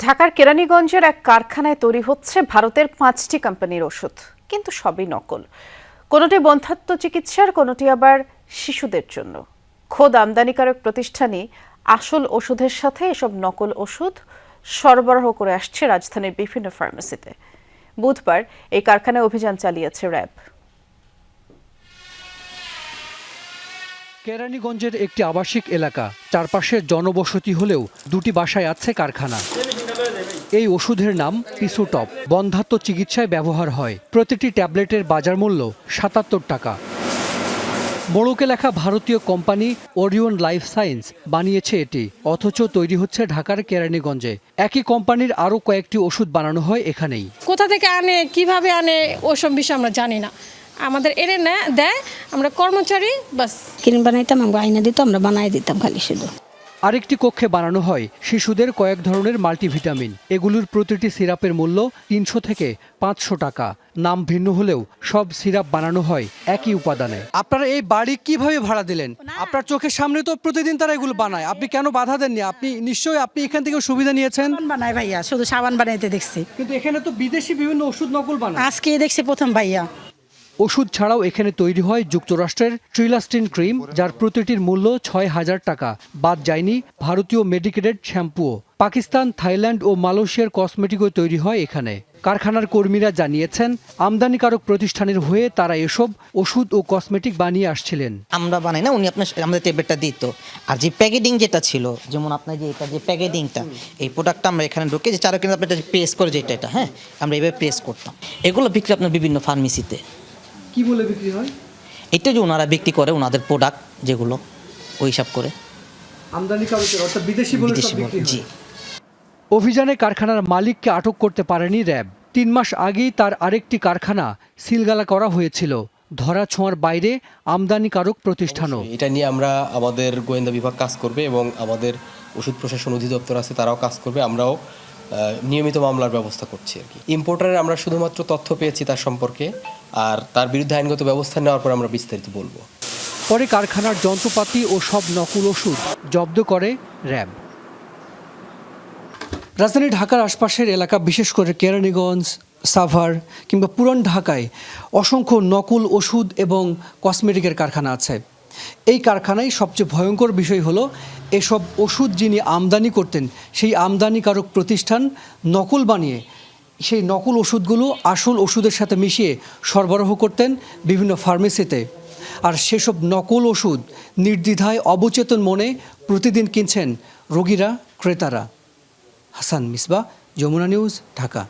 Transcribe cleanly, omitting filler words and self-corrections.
ঢাকার কেরানীগঞ্জের এক কারখানায় তৈরি হচ্ছে ভারতের 5টি কোম্পানির ওষুধ, কিন্তু সবই নকল। কোনোটি বন্ধ্যাত্ব চিকিৎসার, কোনোটি আবার শিশুদের জন্য। খোদ আমদানিকারক প্রতিষ্ঠানই আসল ওষুধের সাথে এসব নকল ওষুধ সরবরাহ করে আসছে রাজধানীর বিভিন্ন ফার্মেসিতে। বুধবার এই কারখানায় অভিযান চালিয়েছে র্যাব। কেরানীগঞ্জের একটি আবাসিক এলাকা, চারপাশে জনবসতি হলেও দুটি বাসায় আছে কারখানা। এই ওষুধের নাম পিসুটপ, বন্ধ্যাত্ব চিকিৎসায় ব্যবহার হয়। প্রতিটি ট্যাবলেটের বাজার মূল্য ৭৭ টাকা। মোড়কে লেখা ভারতীয় কোম্পানি ওরিয়ন লাইফ সায়েন্স বানিয়েছে এটি, অথচ তৈরি হচ্ছে ঢাকার কেরানীগঞ্জে। একই কোম্পানির আরও কয়েকটি ওষুধ বানানো হয় এখানেই। কোথা থেকে আনে, কিভাবে আনে, ওসব বিষয়ে আমরা জানি না। আমাদের এনে দেয়, আমরা কর্মচারী বাস। ক্রিম বানাইতাম, আমরা আইনা দিত, আমরা বানাই দিতাম খালি শুধু। আরেকটি কক্ষে বানানো হয় শিশুদের কয়েক ধরনের মাল্টিভিটামিন। এগুলোর প্রতিটি সিরাপের মূল্য ৩০০ থেকে ৫০০ টাকা। নাম ভিন্ন হলেও সব সিরাপ বানানো হয় একই উপাদানে। আপনারা এই বাড়ি কিভাবে ভাড়া দিলেন? আপনার চোখের সামনে তো প্রতিদিন তারা এগুলো বানায়, আপনি কেন বাধা দেননি? আপনি নিশ্চয়ই এখান থেকে সুবিধা নিয়েছেন। বানায় ভাইয়া, শুধু সাবান বানাইতে দেখছি, কিন্তু এখানে তো বিদেশি বিভিন্ন ওষুধ নকল বানায়। আজকে দেখছি প্রথম ভাইয়া। ওষুধ ছাড়াও এখানে তৈরি হয় যুক্তরাষ্ট্রের ট্রিলাস্টিন ক্রিম, যার প্রতিটির মূল্য ৬,০০০ টাকা। বাদ যায়নি ভারতীয় মেডিকেটেড শ্যাম্পুও। পাকিস্তান, থাইল্যান্ড ও মালয়েশিয়ার কসমেটিকও তৈরি হয় এখানে। কারখানার কর্মীরা জানিয়েছেন, আমদানিকারক প্রতিষ্ঠানের হয়ে তারা এসব ওষুধ ও কসমেটিক বানিয়ে আসছিলেন। আমরা বানাই না, উনি আমাদের ট্যাবলেটটা দিত। আর যে প্যাকেটিং যেটা ছিল, যেমন আপনার যে এটা যে প্যাকেটিংটা, এই প্রোডাক্টটা আমরা এখানে ঢুকে যে চারো কিনা আপনার প্রেস করে যেটা, এটা হ্যাঁ আমরা এইভাবে প্রেস করতাম। এগুলো বিক্রি আপনার বিভিন্ন ফার্মেসিতে। কি বলে বিক্রি হয়? এটা যে ওনারা বিক্রি করে ওনাদের প্রোডাক্ট যেগুলো ওই হিসাব করে আমদানিকারকের, অর্থাৎ বিদেশি বলে সব বিক্রি হয়। জি। অভিযানে কারখানার মালিককে আটক করতে পারেনি র্যাব। ৩ মাস আগেই তার আরেকটি কারখানা সিলগালা করা হয়েছিল। ধরা ছোঁয়ার বাইরে আমদানিকারক প্রতিষ্ঠানও। এটা নিয়ে আমরা আমাদের গোয়েন্দা বিভাগ কাজ করবে এবং আমাদের ওষুধ প্রশাসন অধিদপ্তর আছে, তারাও কাজ করবে। আমরাও নিয়মিত মামলার ব্যবস্থা করছি আর কি। ইম্পোর্টারের আমরা শুধুমাত্র তথ্য পেয়েছি তার সম্পর্কে, আর তার বিরুদ্ধে আইনগত ব্যবস্থা নেওয়ার পর আমরা বিস্তারিত বলবো। পরে কারখানার যন্ত্রপাতি ও সব নকল ওষুধ জব্দ করে র্যাব। রাজধানী ঢাকার আশপাশের এলাকা, বিশেষ করে কেরানীগঞ্জ, সাভার কিংবা পুরান ঢাকায় অসংখ্য নকল ওষুধ এবং কসমেটিকের কারখানা আছে। এই কারখানায় সবচেয়ে ভয়ঙ্কর বিষয় হলো, এসব ওষুধ যিনি আমদানি করতেন সেই আমদানিকারক প্রতিষ্ঠান নকল বানিয়ে সেই নকল ওষুধগুলো আসল ওষুধের সাথে মিশিয়ে সরবরাহ করতেন বিভিন্ন ফার্মেসিতে। আর সেসব নকল ওষুধ নির্দ্বিধায় অবচেতন মনে প্রতিদিন কিনছেন রোগীরা, ক্রেতারা। হাসান মিসবাহ, যমুনা নিউজ, ঢাকা।